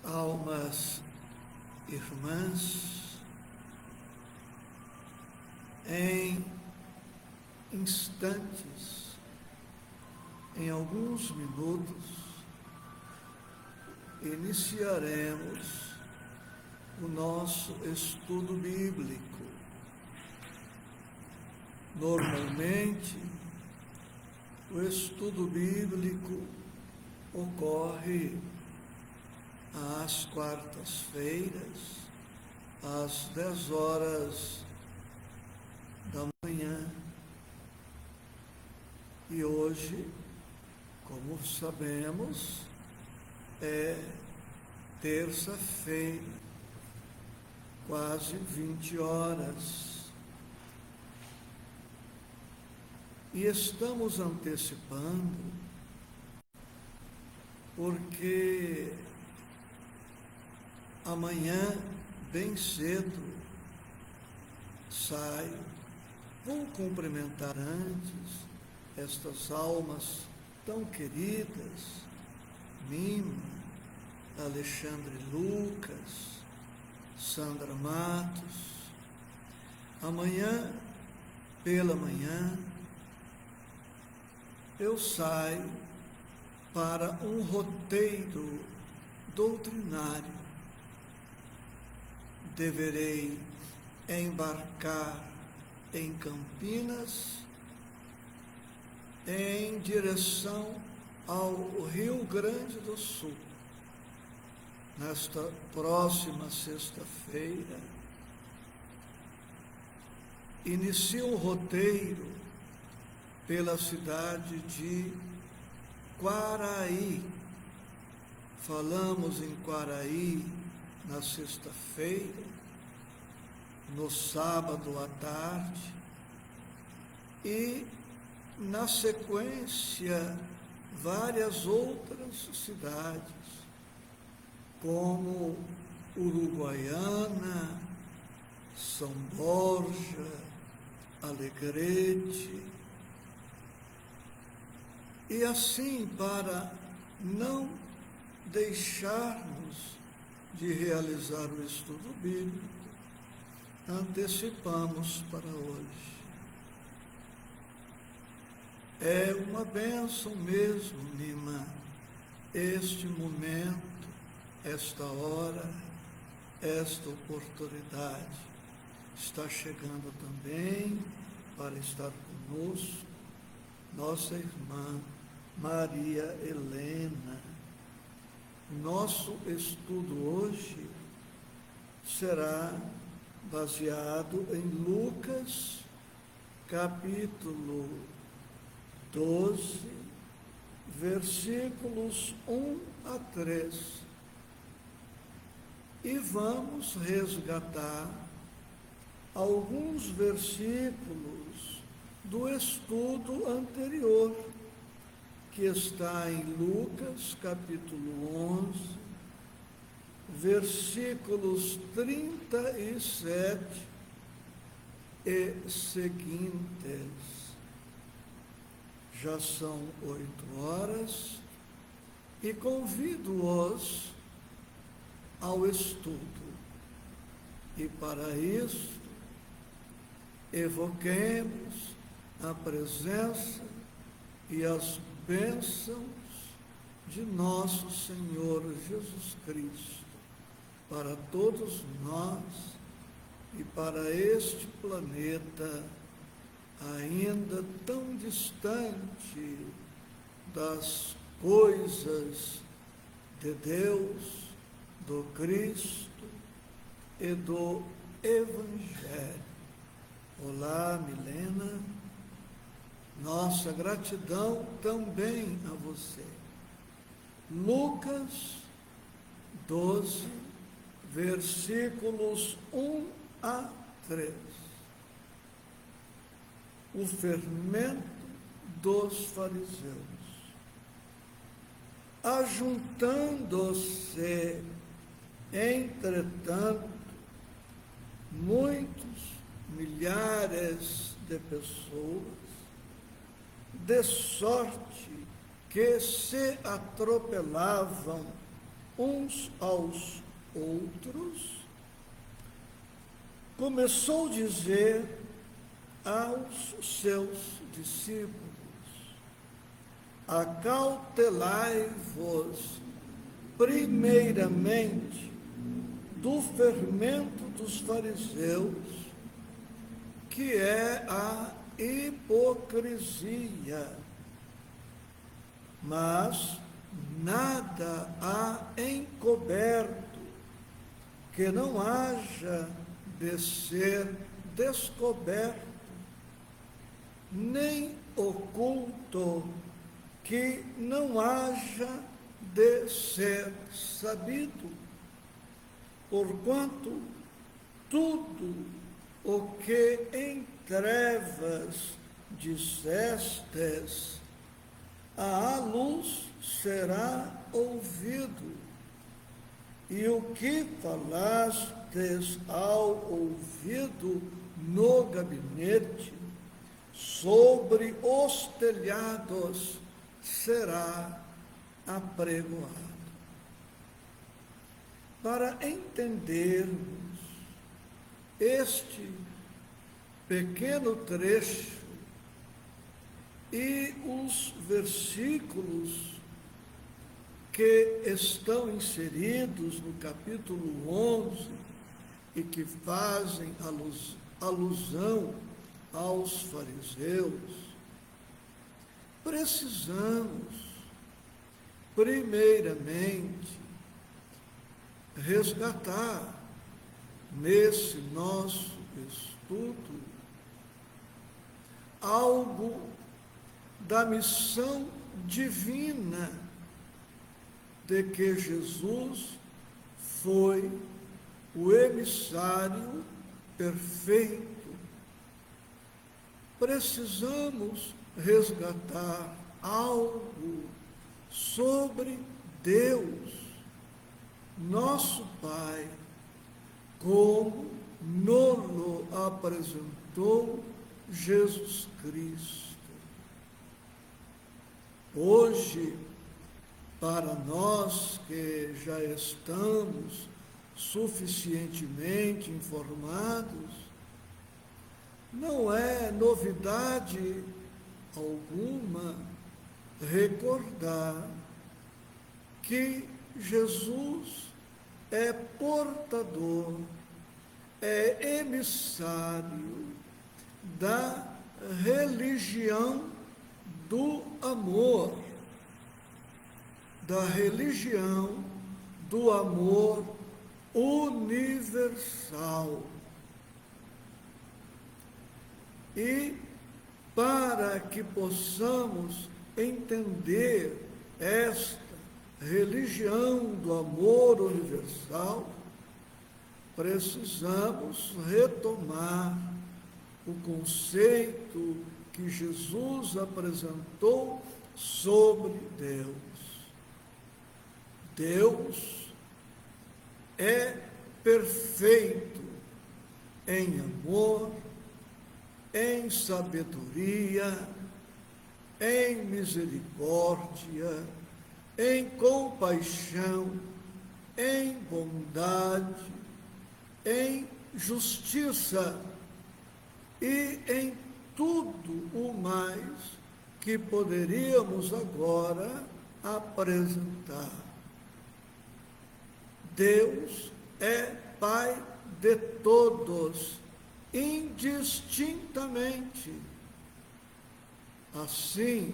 almas irmãs, em instantes, em alguns minutos, iniciaremos o nosso estudo bíblico. Normalmente, o estudo bíblico ocorre às quartas-feiras, às 10 horas da manhã. E hoje, como sabemos, é terça-feira, quase 20 horas. E estamos antecipando porque amanhã, bem cedo, saio, vou cumprimentar antes estas almas tão queridas, Mima, Alexandre Lucas, Sandra Matos. Amanhã, pela manhã, eu saio para um roteiro doutrinário. Deverei embarcar em Campinas em direção ao Rio Grande do Sul. Nesta próxima sexta-feira, inicio o roteiro pela cidade de Quaraí. Falamos em Quaraí na sexta-feira, no sábado à tarde, e na sequência várias outras cidades, como Uruguaiana, São Borja, Alegrete. E assim, para não deixarmos de realizar o estudo bíblico, antecipamos para hoje. É uma bênção mesmo, Mima, este momento, esta hora, esta oportunidade. Está chegando também para estar conosco nossa irmã Maria Helena. Nosso estudo hoje será baseado em Lucas, capítulo 12, versículos 1 a 3. E vamos resgatar alguns versículos do estudo anterior, que está em Lucas, capítulo 11, versículos 37 e seguintes. Já são 8 horas e convido-os ao estudo. E para isso, evoquemos a presença e as bênçãos de nosso Senhor Jesus Cristo para todos nós e para este planeta ainda tão distante das coisas de Deus, do Cristo e do Evangelho. Olá, Milena. Nossa gratidão também a você. Lucas 12, versículos 1 a 3. O fermento dos fariseus. Ajuntando-se, entretanto, muitos milhares de pessoas, de sorte que se atropelavam uns aos outros, começou a dizer aos seus discípulos: acautelai-vos primeiramente do fermento dos fariseus, que é a hipocrisia. Mas nada há encoberto que não haja de ser descoberto, nem oculto que não haja de ser sabido, porquanto tudo o que em trevas dissestes, à luz será ouvido, e o que falastes ao ouvido no gabinete, sobre os telhados será apregoado. Para entendermos este pequeno trecho e os versículos que estão inseridos no capítulo 11 e que fazem alusão aos fariseus, precisamos, primeiramente, resgatar nesse nosso estudo algo da missão divina de que Jesus foi o emissário perfeito. Precisamos resgatar algo sobre Deus, nosso Pai, como nos apresentou Jesus Cristo. Hoje, para nós que já estamos suficientemente informados, não é novidade alguma recordar que Jesus é portador, é emissário da religião do amor, da religião do amor universal. E para que possamos entender esta religião do amor universal, precisamos retomar o conceito que Jesus apresentou sobre Deus. Deus é perfeito em amor, em sabedoria, em misericórdia, em compaixão, em bondade, em justiça e em tudo o mais que poderíamos agora apresentar. Deus é Pai de todos, indistintamente. Assim,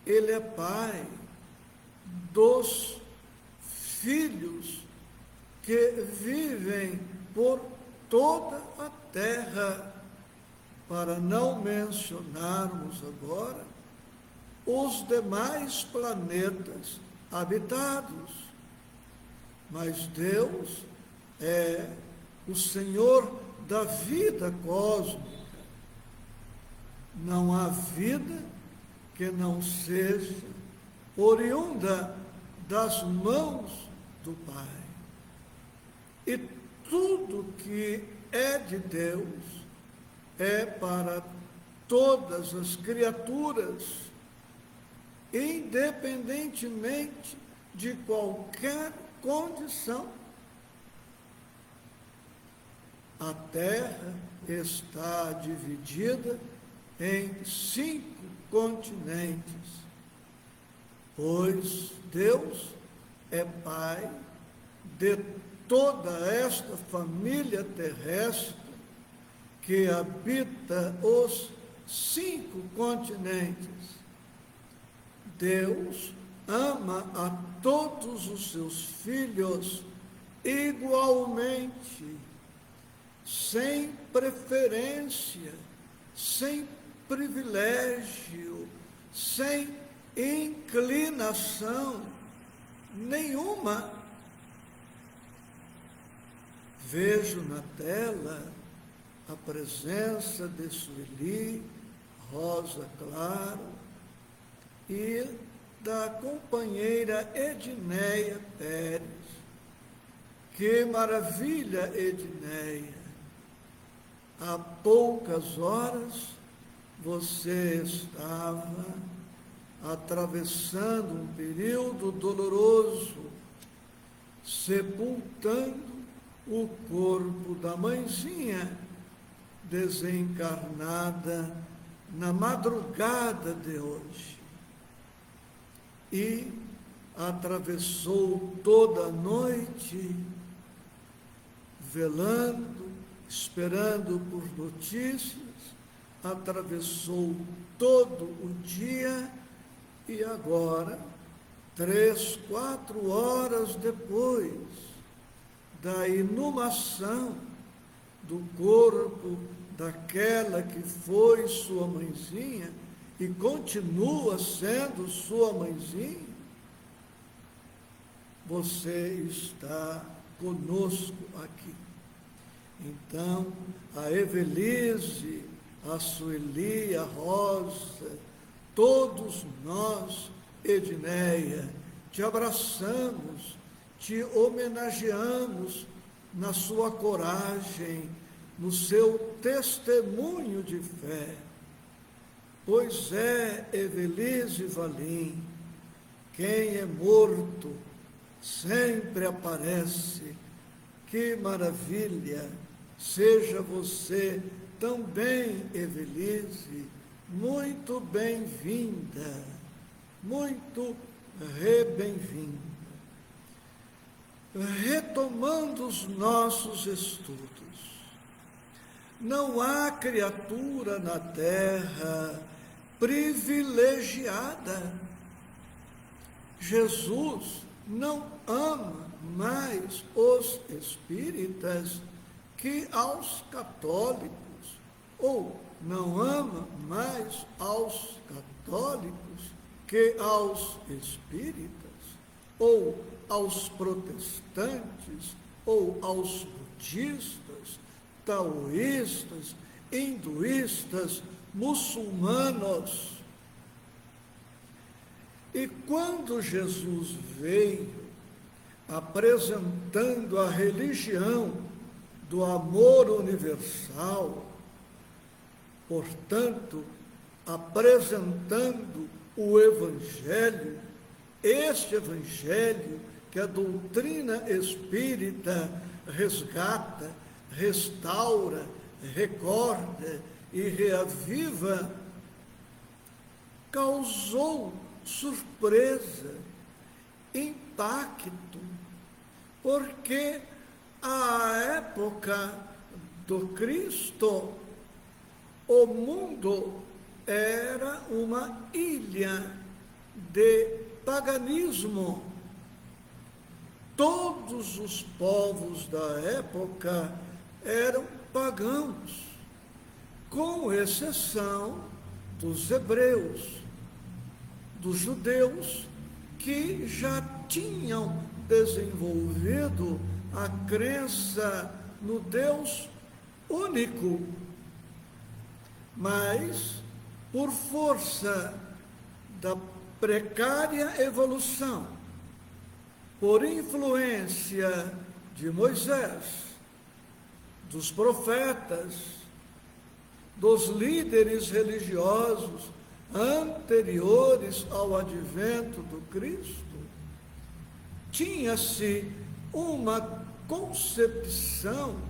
Ele é Pai dos filhos que vivem por toda a terra, para não mencionarmos agora os demais planetas habitados. Mas Deus é o Senhor da vida cósmica. Não há vida que não seja oriunda das mãos do Pai. E tudo que é de Deus é para todas as criaturas, independentemente de qualquer condição. A terra está dividida em 5 continentes, pois Deus é Pai de toda esta família terrestre que habita os 5 continentes. Deus ama a todos os seus filhos igualmente, sem preferência, sem privilégio, sem inclinação nenhuma. Vejo na tela a presença de Sueli, Rosa Claro e da companheira Edneia Pérez. Que maravilha, Edneia! Há poucas horas você estava atravessando um período doloroso, sepultando o corpo da mãezinha desencarnada na madrugada de hoje. E atravessou toda a noite, velando, esperando por notícias, atravessou todo o dia e agora, 3, 4 horas depois da inumação do corpo daquela que foi sua mãezinha e continua sendo sua mãezinha, você está conosco aqui. Então, a Evelise, a Sueli, a Rosa, todos nós, Edneia, te abraçamos, te homenageamos na sua coragem, no seu testemunho de fé. Pois é, Evelise Valim, quem é morto sempre aparece. Que maravilha! Seja você também, Evelise, muito bem-vinda, muito bem-vinda. Retomando os nossos estudos, não há criatura na terra privilegiada. Jesus não ama mais os espíritas que aos católicos, ou não ama mais aos católicos que aos espíritas, ou aos protestantes, ou aos budistas, taoístas, hinduístas, muçulmanos. E quando Jesus veio apresentando a religião do amor universal, portanto, apresentando o Evangelho, este Evangelho que a doutrina espírita resgata, restaura, recorda e reaviva, causou surpresa, impacto, porque à época do Cristo, o mundo era uma ilha de paganismo. Todos os povos da época eram pagãos, com exceção dos hebreus, dos judeus, que já tinham desenvolvido a crença no Deus único, mas por força da precária evolução, por influência de Moisés, dos profetas, dos líderes religiosos anteriores ao advento do Cristo, tinha-se uma concepção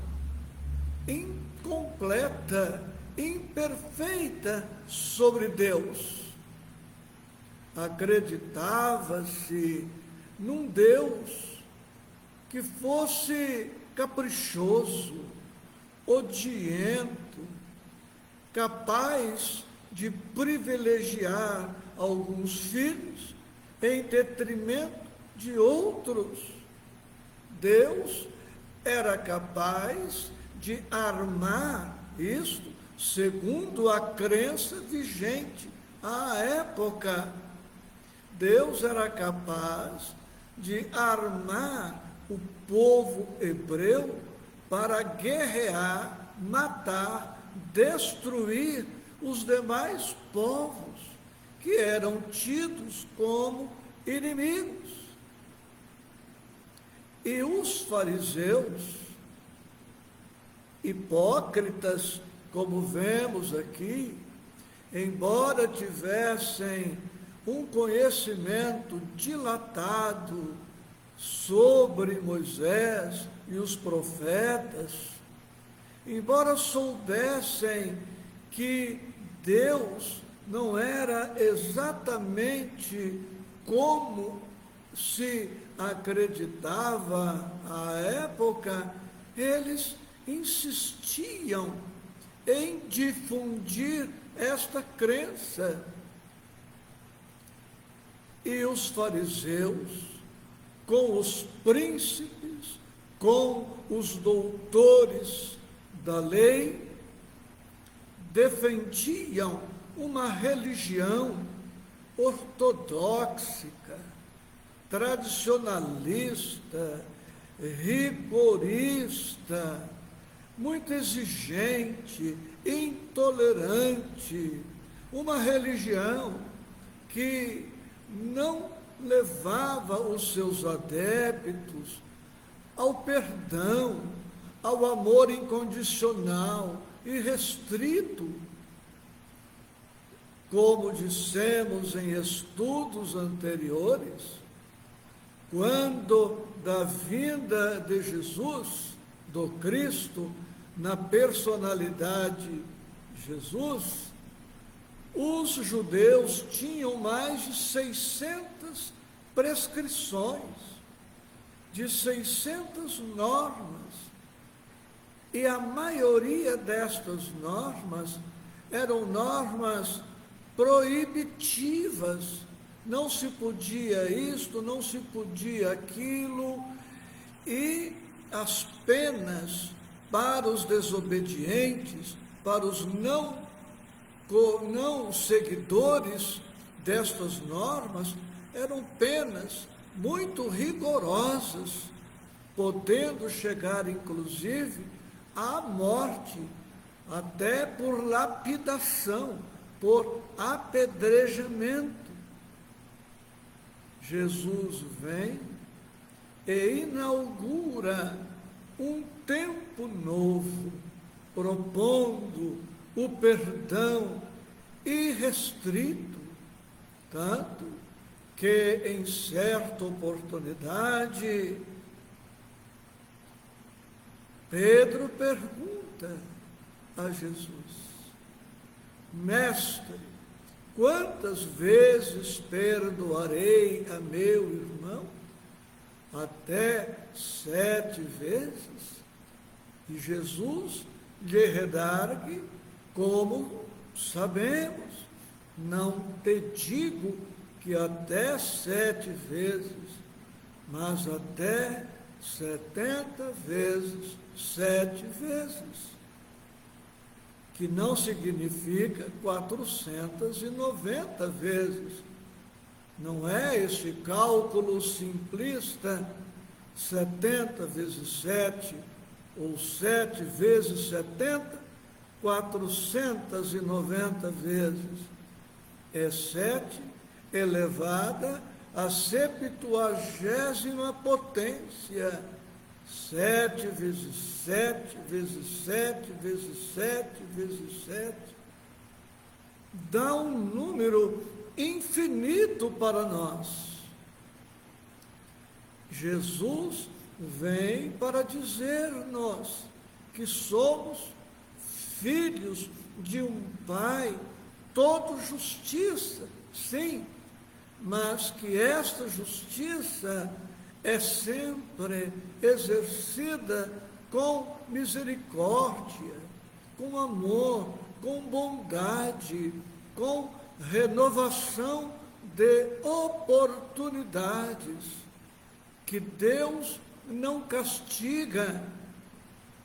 incompleta, imperfeita sobre Deus. Acreditava-se num Deus que fosse caprichoso, odiento, capaz de privilegiar alguns filhos em detrimento de outros. Deus era capaz de armar isto segundo a crença vigente à época. Deus era capaz de armar o povo hebreu para guerrear, matar, destruir os demais povos que eram tidos como inimigos. E os fariseus, hipócritas, como vemos aqui, embora tivessem um conhecimento dilatado sobre Moisés e os profetas, embora soubessem que Deus não era exatamente como se acreditava à época, eles insistiam em difundir esta crença. E os fariseus, com os príncipes, com os doutores da lei, defendiam uma religião ortodoxa, tradicionalista, rigorista, muito exigente, intolerante, uma religião que não levava os seus adeptos ao perdão, ao amor incondicional e restrito. Como dissemos em estudos anteriores, quando da vinda de Jesus, do Cristo, na personalidade Jesus, os judeus tinham mais de 600 prescrições, de 600 normas, e a maioria destas normas eram normas proibitivas. Não se podia isto, não se podia aquilo, e as penas para os desobedientes, para os não seguidores destas normas, eram penas muito rigorosas, podendo chegar inclusive à morte, até por lapidação, por apedrejamento. Jesus vem e inaugura um tempo novo, propondo o perdão irrestrito, tanto que em certa oportunidade Pedro pergunta a Jesus: Mestre, quantas vezes perdoarei a meu irmão? Até 7 vezes? E Jesus lhe redargue: como sabemos, não te digo que até 7 vezes, mas até 70 vezes, 7 vezes. Que não significa 490 vezes. Não é esse cálculo simplista, 70 vezes 7, ou 7 vezes 70, 490 vezes. É 7 elevada à 70ª potência. 7 vezes 7, vezes 7, vezes 7, vezes 7, dá um número infinito para nós. Jesus vem para dizer-nos que somos filhos de um Pai, todo justiça, sim, mas que esta justiça é sempre exercida com misericórdia, com amor, com bondade, com renovação de oportunidades, que Deus não castiga,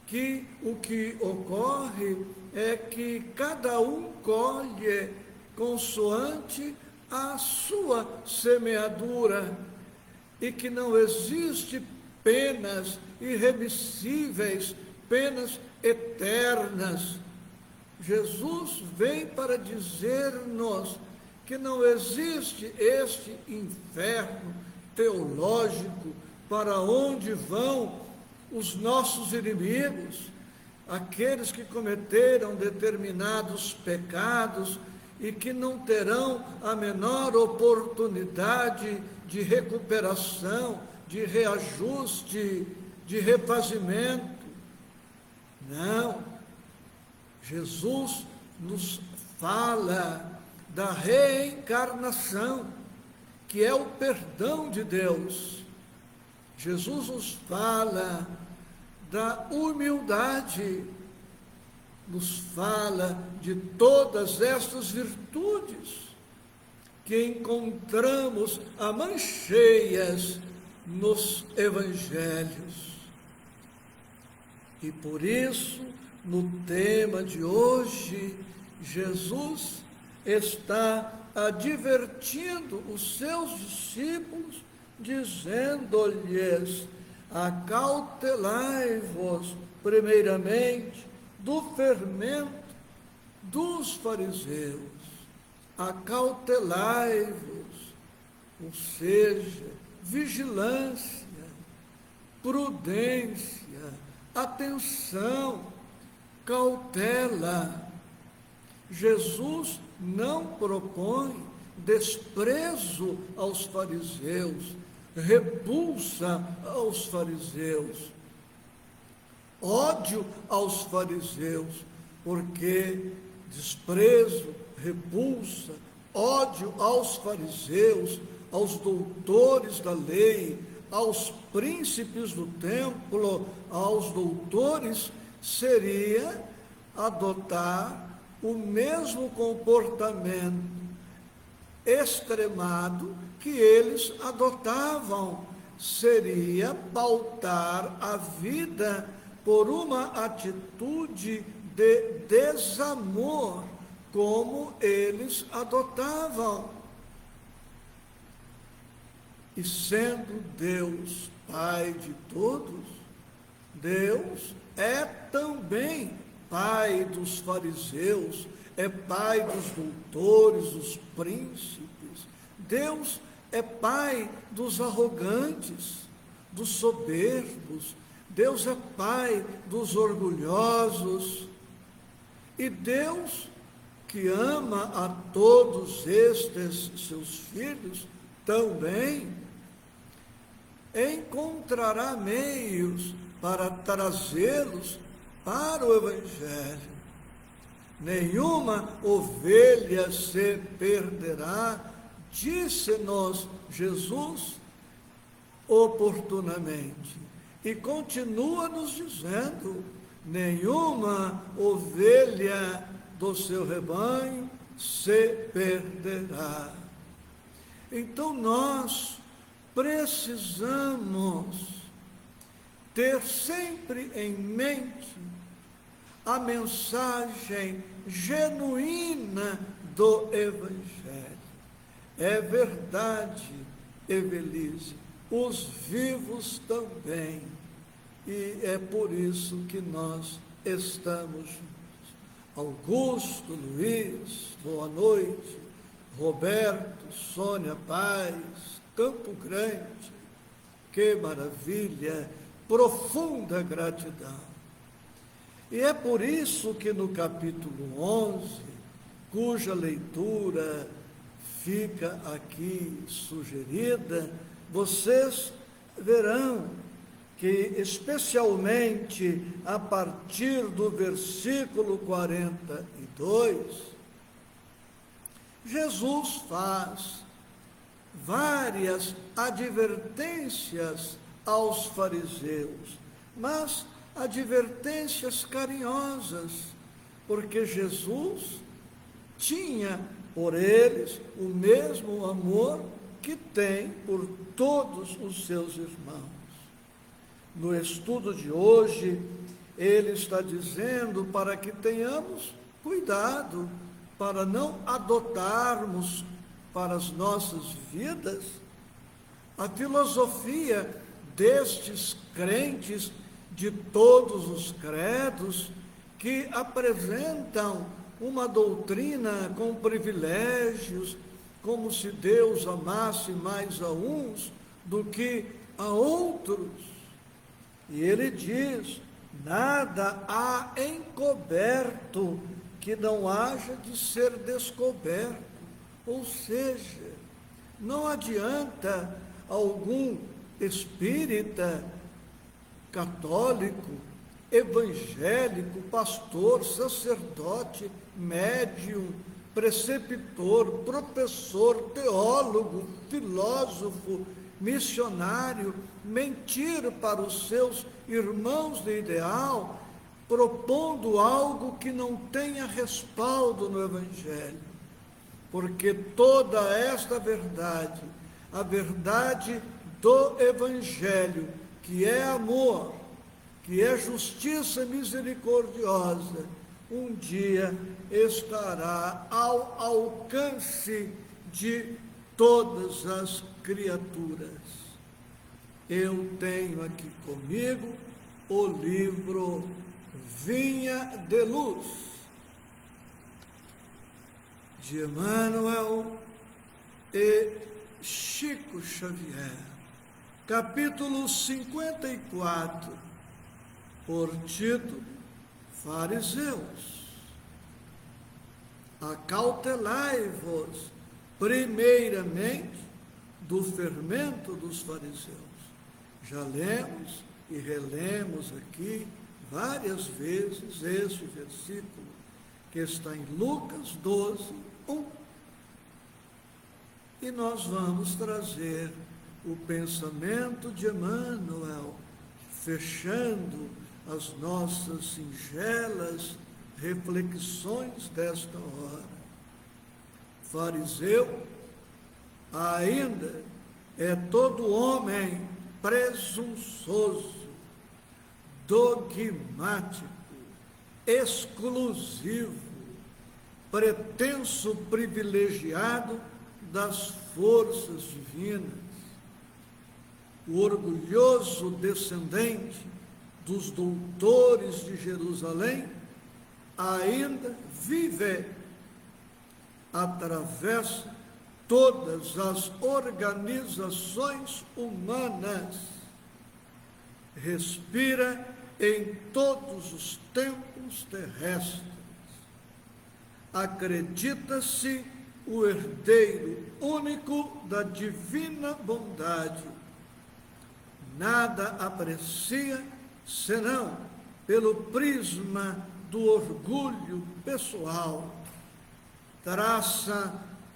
que o que ocorre é que cada um colhe consoante a sua semeadura, e que não existe penas irremissíveis, penas eternas. Jesus vem para dizer-nos que não existe este inferno teológico para onde vão os nossos inimigos, aqueles que cometeram determinados pecados e que não terão a menor oportunidade de recuperação, de reajuste, de refazimento. Não. Jesus nos fala da reencarnação, que é o perdão de Deus. Jesus nos fala da humildade, nos fala de todas estas virtudes que encontramos a mancheias nos evangelhos. E por isso, no tema de hoje, Jesus está advertindo os seus discípulos, dizendo-lhes: acautelai-vos primeiramente do fermento dos fariseus, acautelai-vos, ou seja, vigilância, prudência, atenção, cautela. Jesus não propõe desprezo aos fariseus, repulsa aos fariseus, ódio aos fariseus, porque desprezo, repulsa, ódio aos fariseus, aos doutores da lei, aos príncipes do templo, aos doutores, seria adotar o mesmo comportamento extremado que eles adotavam, seria pautar a vida por uma atitude de desamor, como eles adotavam. E sendo Deus Pai de todos, Deus é também Pai dos fariseus, é Pai dos doutores, dos príncipes. Deus é Pai dos arrogantes, dos soberbos. Deus é Pai dos orgulhosos. E Deus, que ama a todos estes seus filhos, também encontrará meios para trazê-los para o Evangelho. Nenhuma ovelha se perderá, disse-nos Jesus oportunamente. E continua nos dizendo: nenhuma ovelha do seu rebanho se perderá. Então nós precisamos ter sempre em mente a mensagem genuína do Evangelho. É verdade, Evelise, os vivos também, e é por isso que nós estamos juntos. Augusto, Luiz, boa noite. Roberto, Sônia Paz, Campo Grande, que maravilha, profunda gratidão. E é por isso que no capítulo 11, cuja leitura fica aqui sugerida, vocês verão que, especialmente a partir do versículo 42, Jesus faz várias advertências aos fariseus, mas advertências carinhosas, porque Jesus tinha por eles o mesmo amor que tem por todos os seus irmãos. No estudo de hoje, ele está dizendo para que tenhamos cuidado para não adotarmos para as nossas vidas a filosofia destes crentes de todos os credos que apresentam uma doutrina com privilégios, como se Deus amasse mais a uns do que a outros. E ele diz: nada há encoberto que não haja de ser descoberto. Ou seja, não adianta algum espírita, católico, evangélico, pastor, sacerdote, médium, preceptor, professor, teólogo, filósofo, missionário, mentir para os seus irmãos de ideal, propondo algo que não tenha respaldo no Evangelho. Porque toda esta verdade, a verdade do Evangelho, que é amor, que é justiça misericordiosa, um dia estará ao alcance de todas as criaturas. Eu tenho aqui comigo o livro Vinha de Luz, de Emmanuel e Chico Xavier, capítulo 54, por título Fariseus. Acautelai-vos primeiramente do fermento dos fariseus. Já lemos e relemos aqui várias vezes este versículo, que está em Lucas 12, 1. E nós vamos trazer o pensamento de Emmanuel, fechando as nossas singelas reflexões desta hora. Fariseu ainda é todo homem presunçoso, dogmático, exclusivo, pretenso privilegiado das forças divinas, o orgulhoso descendente dos doutores de Jerusalém, ainda vive através todas as organizações humanas, respira em todos os tempos terrestres, acredita-se o herdeiro único da divina bondade, nada aprecia senão pelo prisma do orgulho pessoal, traça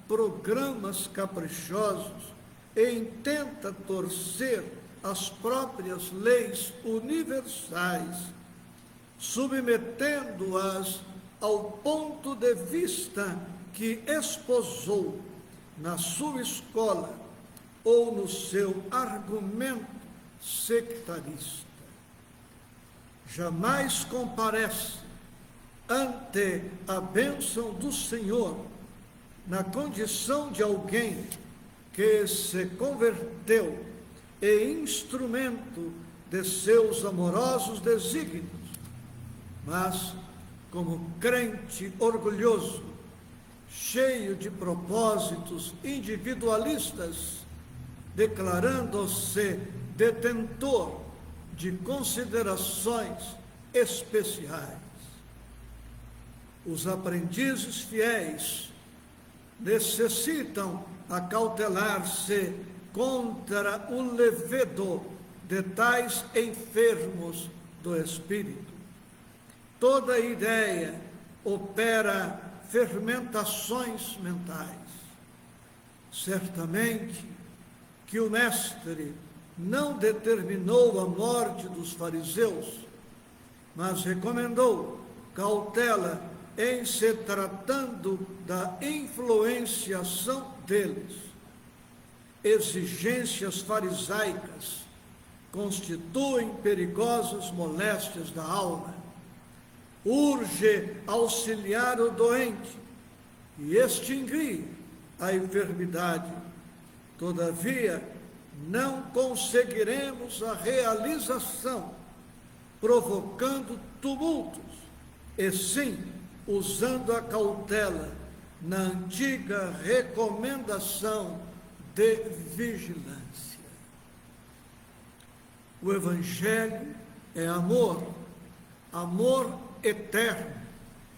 programas caprichosos e intenta torcer as próprias leis universais, submetendo-as ao ponto de vista que esposou na sua escola ou no seu argumento sectarista. Jamais comparece ante a bênção do Senhor na condição de alguém que se converteu e instrumento de seus amorosos desígnios, mas como crente orgulhoso, cheio de propósitos individualistas, declarando-se detentor de considerações especiais. Os aprendizes fiéis necessitam acautelar-se contra o levedo de tais enfermos do espírito. Toda ideia opera fermentações mentais. Certamente que o Mestre não determinou a morte dos fariseus, mas recomendou cautela em se tratando da influenciação deles. Exigências farisaicas constituem perigosas moléstias da alma. Urge auxiliar o doente e extinguir a enfermidade. Todavia, não conseguiremos a realização provocando tumultos, e sim usando a cautela na antiga recomendação de vigilância. O Evangelho é amor, amor eterno,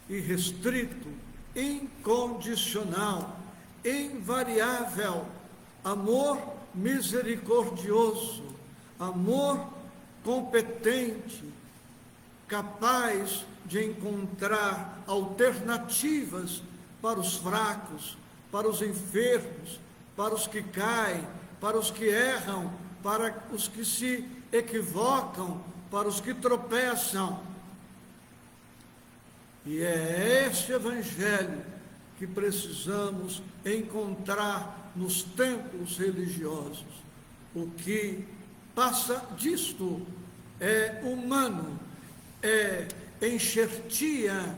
irrestrito, incondicional, invariável, amor misericordioso, amor competente, capaz de encontrar alternativas para os fracos, para os enfermos, para os que caem, para os que erram, para os que se equivocam, para os que tropeçam. E é este Evangelho que precisamos encontrar nos templos religiosos. O que passa disto é humano, é enxertia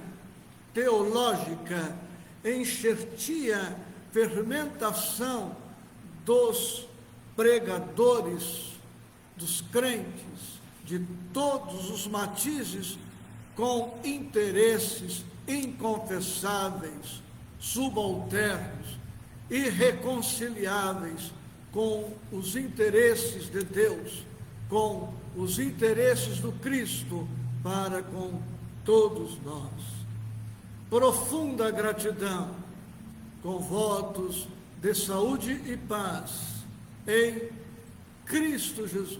teológica, enxertia fermentação dos pregadores, dos crentes, de todos os matizes, com interesses inconfessáveis, subalternos, irreconciliáveis com os interesses de Deus, com os interesses do Cristo para com todos nós. Profunda gratidão, com votos de saúde e paz em Cristo Jesus.